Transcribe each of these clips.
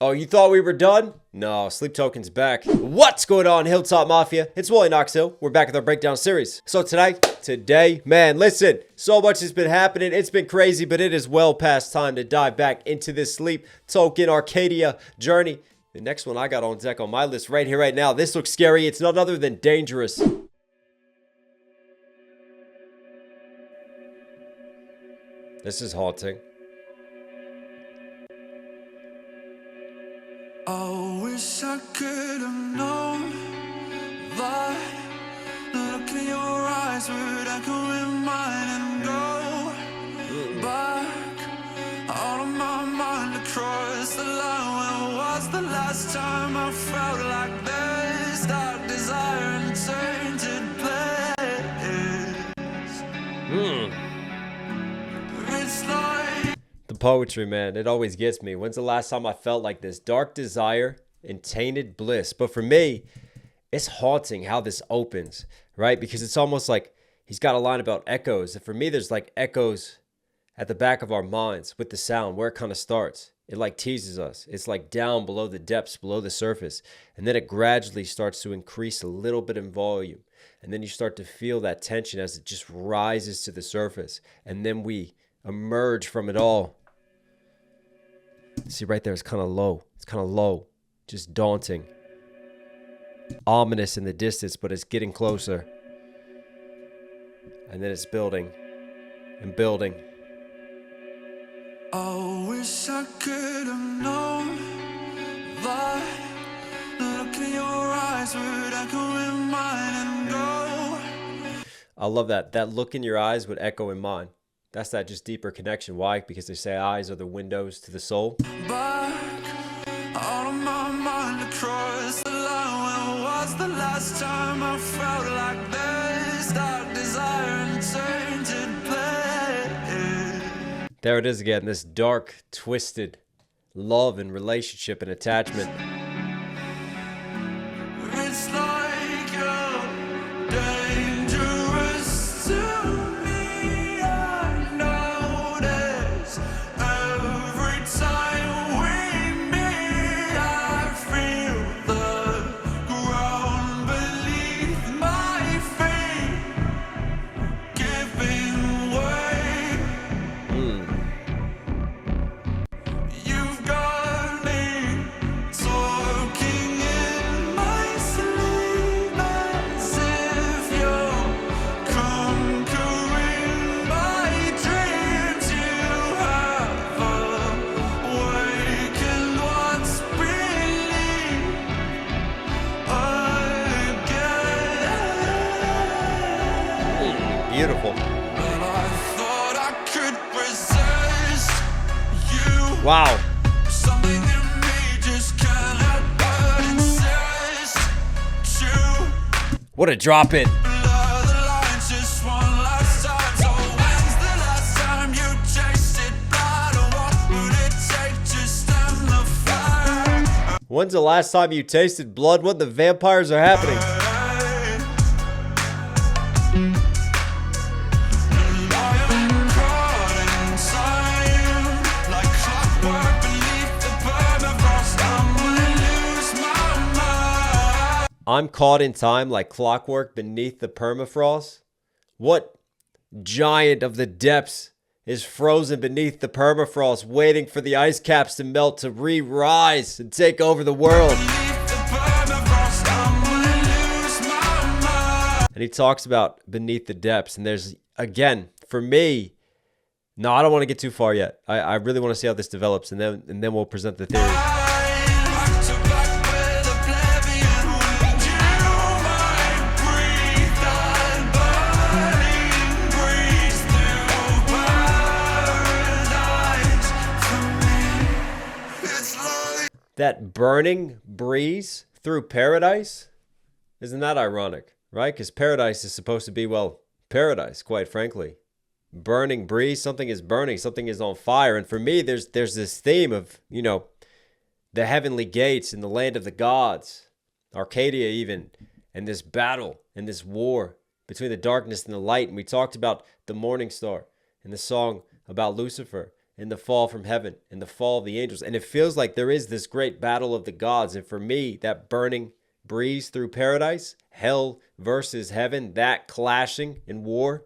Oh, you thought we were done? No, Sleep Token's back. What's going on, Hilltop Mafia? It's Wally Knox Hill. We're back with our breakdown series. So today, man, listen, so much has been happening. It's been crazy, but it is well past time to dive back into this Sleep Token Arcadia journey. The next one I got on deck on my list right here, right now. This looks scary. It's none other than Dangerous. This is haunting. I wish I could have known that look in your eyes would echo in mine and go back out of my mind across the line. When was the last time I felt like this? Dark desire and tainted place. It's like The poetry, man, it always gets me. When's the last time I felt like this? Dark desire and tainted bliss. But for me, it's haunting how this opens, right? Because it's almost like he's got a line about echoes. And for me, there's like echoes at the back of our minds with the sound, where it kind of starts. It like teases us. It's like down below the depths, below the surface. And then it gradually starts to increase a little bit in volume. And then you start to feel that tension as it just rises to the surface. And then we emerge from it all. See right there, it's kind of low. It's kind of low, just daunting. Ominous in the distance, but it's getting closer. And then it's building and building. I wish I could have known that look in your eyes would echo in mine and go. I love that. That look in your eyes would echo in mine. That's that just deeper connection. Why? Because they say eyes are the windows to the soul. Back out of my mind across the line. When was the last time I felt like this? Dark desire and tainted place. There it is again. This dark, twisted love and relationship and attachment. It's like you're dangerous to me. I notice every time we meet. I feel the ground beneath my feet giving way. You've got me talking in my sleep as if you're conquering my dreams. You have awakened what's beneath again. Beautiful. But I thought I could resist you. Wow. Something in me just can't help but insist to What a drop in. blur the lines just one last time. So when's the last time you tasted blood? Or what would it take to stem the fire? When's the last time you tasted blood? What the vampires are happening? And I am caught in time, like clockwork beneath the permafrost. I'm gonna lose my mind. I'm caught in time like clockwork beneath the permafrost. What giant of the depths is frozen beneath the permafrost, waiting for the ice caps to melt to re-rise and take over the world? Beneath the permafrost, I'm gonna lose my mind. And he talks about beneath the depths. And there's, again, for me, no, I don't want to get too far yet. I really want to see how this develops, and then we'll present the theory. Back to back with a plebeian wind. You might breathe that burning breeze through paradise. For me, it's like That burning breeze through paradise? Isn't that ironic, right? Because paradise is supposed to be, well, paradise, quite frankly. Burning breeze, something is burning, something is on fire. And for me, there's this theme of, you know, the heavenly gates and the land of the gods, Arcadia even, and this battle and this war between the darkness and the light. And we talked about the morning star and the song about Lucifer and the fall from heaven and the fall of the angels. And it feels like there is this great battle of the gods. And for me, that burning breeze through paradise, hell versus heaven, that clashing in war.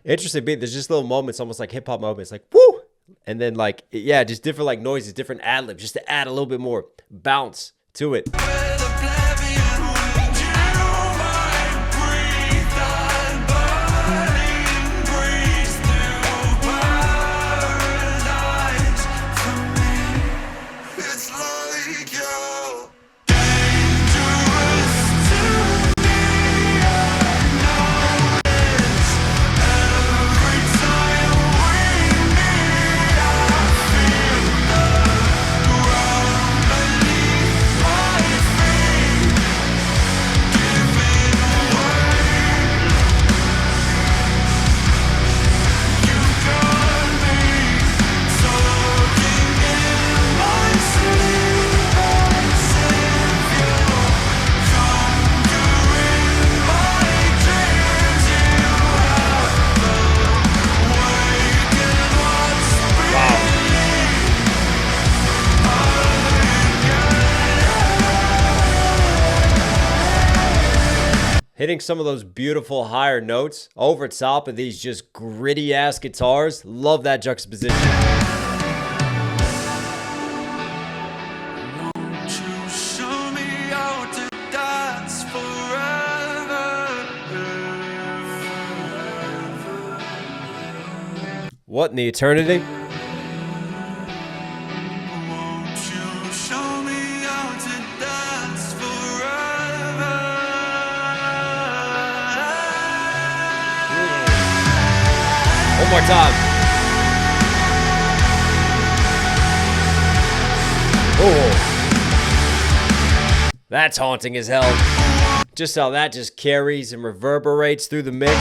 Interesting beat. There's just little moments, almost like hip hop moments, like woo, and then like yeah, just different like noises, different ad libs, just to add a little bit more bounce to it. Hitting some of those beautiful higher notes over top of these just gritty ass guitars. Love that juxtaposition. Won't you show me how to dance forever? What in the eternity? Won't you show me how to dance forever? One more time. Oh, that's haunting as hell. Just how that just carries and reverberates through the mix.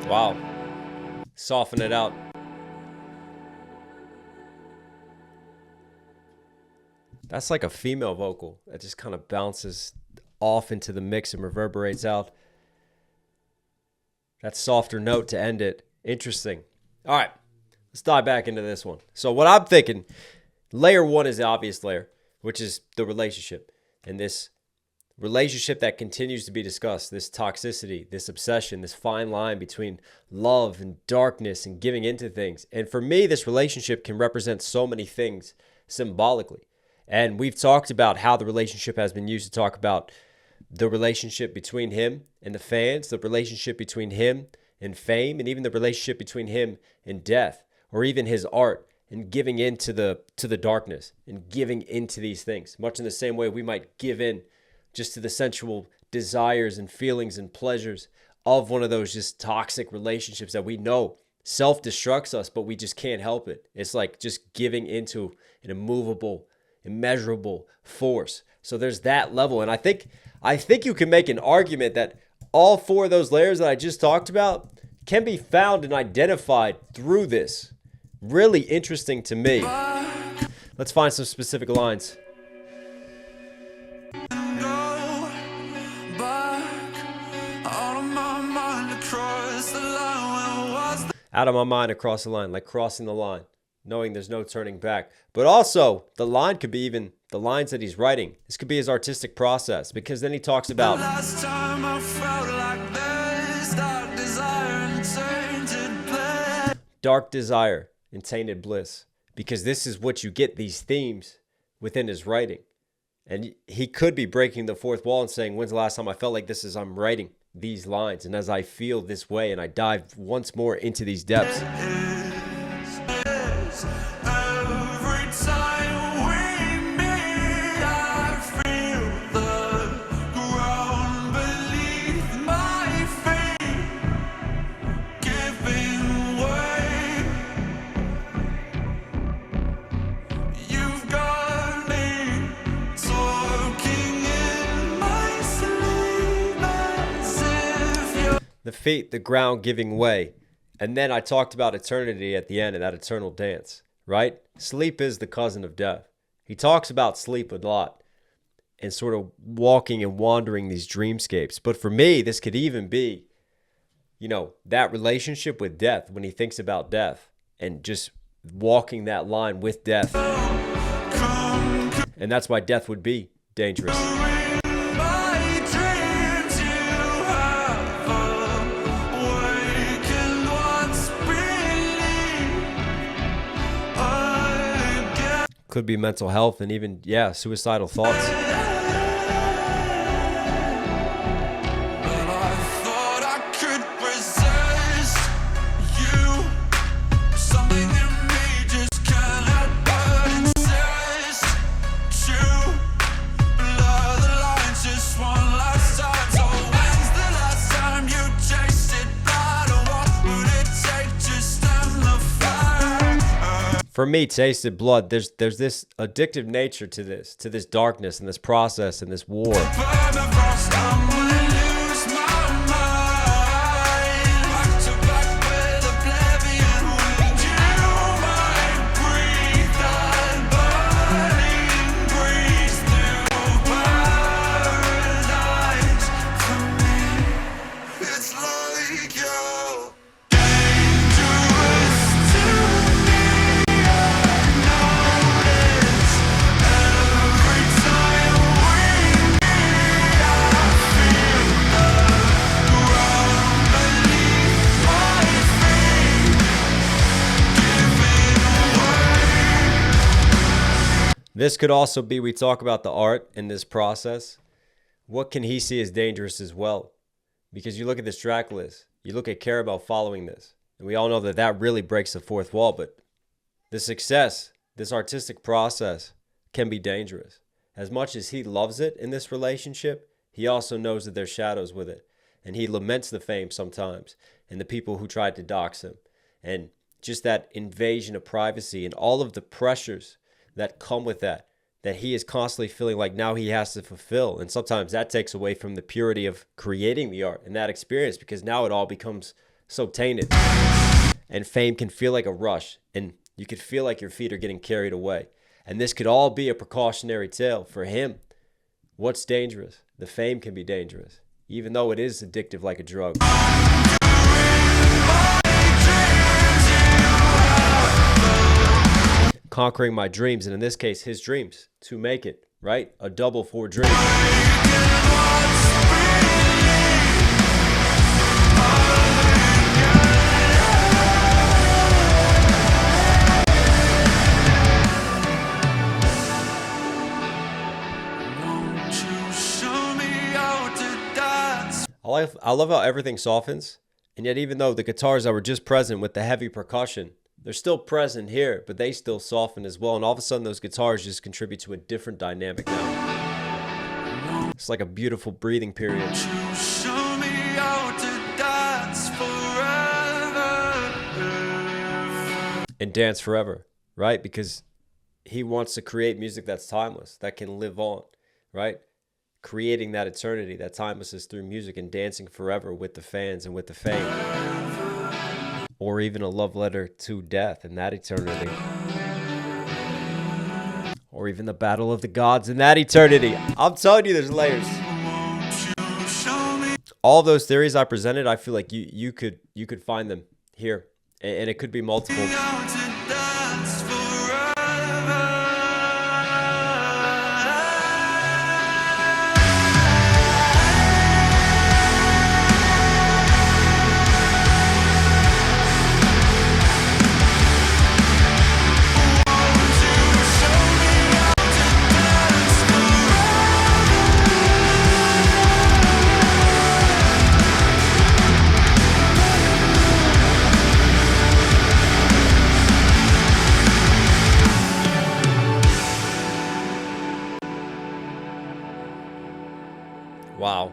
Wow. Soften it out. That's like a female vocal that just kind of bounces off into the mix and reverberates out. That softer note to end it. Interesting. All right. Let's dive back into this one. So what I'm thinking, layer one is the obvious layer, which is the relationship. And this relationship that continues to be discussed, this toxicity, this obsession, this fine line between love and darkness and giving into things. And for me, this relationship can represent so many things symbolically. And we've talked about how the relationship has been used to talk about the relationship between him and the fans, the relationship between him and fame, and even the relationship between him and death, or even his art and giving into the darkness and giving into these things, much in the same way we might give in just to the sensual desires and feelings and pleasures of one of those just toxic relationships that we know self-destructs us, but we just can't help it. It's like just giving into an immovable, immeasurable force. So there's that level. And I think you can make an argument that all four of those layers that I just talked about can be found and identified through this. Really interesting to me. Let's find some specific lines. Out of my mind across the line, like crossing the line, knowing there's no turning back. But also, the line could be even the lines that he's writing. This could be his artistic process, because then he talks about Last time I felt like this, dark desire and tainted bliss, because this is what you get, these themes within his writing. And he could be breaking the fourth wall and saying, when's the last time I felt like this as I'm writing these lines, and as I feel this way, and I dive once more into these depths. the feet, the ground giving way. And then I talked about eternity at the end and that eternal dance, right? Sleep is the cousin of death. He talks about sleep a lot and sort of walking and wandering these dreamscapes. But for me, this could even be, that relationship with death when he thinks about death and just walking that line with death. And that's why death would be dangerous. Could be mental health and even, suicidal thoughts. For me, tasted blood, there's this addictive nature to this darkness and this process and this war. This could also be, we talk about the art in this process. What can he see as dangerous as well? Because you look at this track list, you look at Caramel following this, and we all know that really breaks the fourth wall, but the success, this artistic process can be dangerous. As much as he loves it in this relationship, he also knows that there's shadows with it. And he laments the fame sometimes and the people who tried to dox him. And just that invasion of privacy and all of the pressures that come with that he is constantly feeling like now he has to fulfill. And sometimes that takes away from the purity of creating the art and that experience, because now it all becomes so tainted. And fame can feel like a rush, and you could feel like your feet are getting carried away. And this could all be a precautionary tale for him. What's dangerous? The fame can be dangerous, even though it is addictive like a drug. Conquering my dreams, and in this case, his dreams, to make it, right? A double for dreams. I love how everything softens, and yet even though the guitars that were just present with the heavy percussion, they're still present here, but they still soften as well. And all of a sudden, those guitars just contribute to a different dynamic now. It's like a beautiful breathing period. And dance forever, right? Because he wants to create music that's timeless, that can live on, right? Creating that eternity, that timelessness through music and dancing forever with the fans and with the fame. Or even a love letter to death and that eternity. Or even the battle of the gods and that eternity. I'm telling you, there's layers. All those theories I presented, I feel like you could find them here. And it could be multiple. Wow.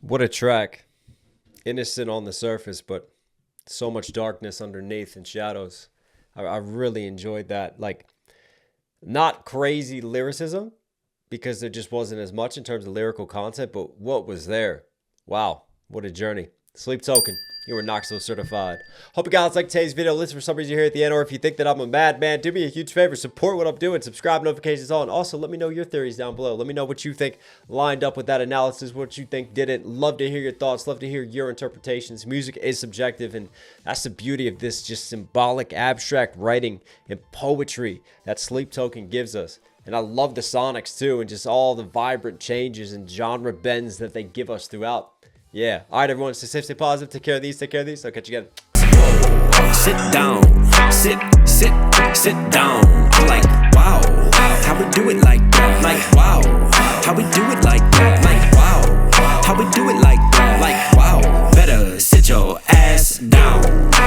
What a track. Innocent on the surface, but so much darkness underneath and shadows. I really enjoyed that. Like, not crazy lyricism, because there just wasn't as much in terms of lyrical content, but what was there? Wow, what a journey. Sleep Token, you were Knox Hill certified. Hope you guys liked today's video. Listen, for some reason you're here at the end, or if you think that I'm a madman, do me a huge favor, support what I'm doing, subscribe, notifications on. Also, let me know your theories down below. Let me know what you think lined up with that analysis, what you think didn't. Love to hear your thoughts, love to hear your interpretations. Music is subjective, and that's the beauty of this just symbolic, abstract writing and poetry that Sleep Token gives us. And I love the sonics too, and just all the vibrant changes and genre bends that they give us throughout. Yeah. All right, everyone. Stay safe, stay positive. Take care of these. Take care of these. I'll catch you again. Sit down. Sit down. Like, wow. How we do it like that? Like, wow. How we do it like that? Like, wow. How we do it like that? Like, wow. Better sit your ass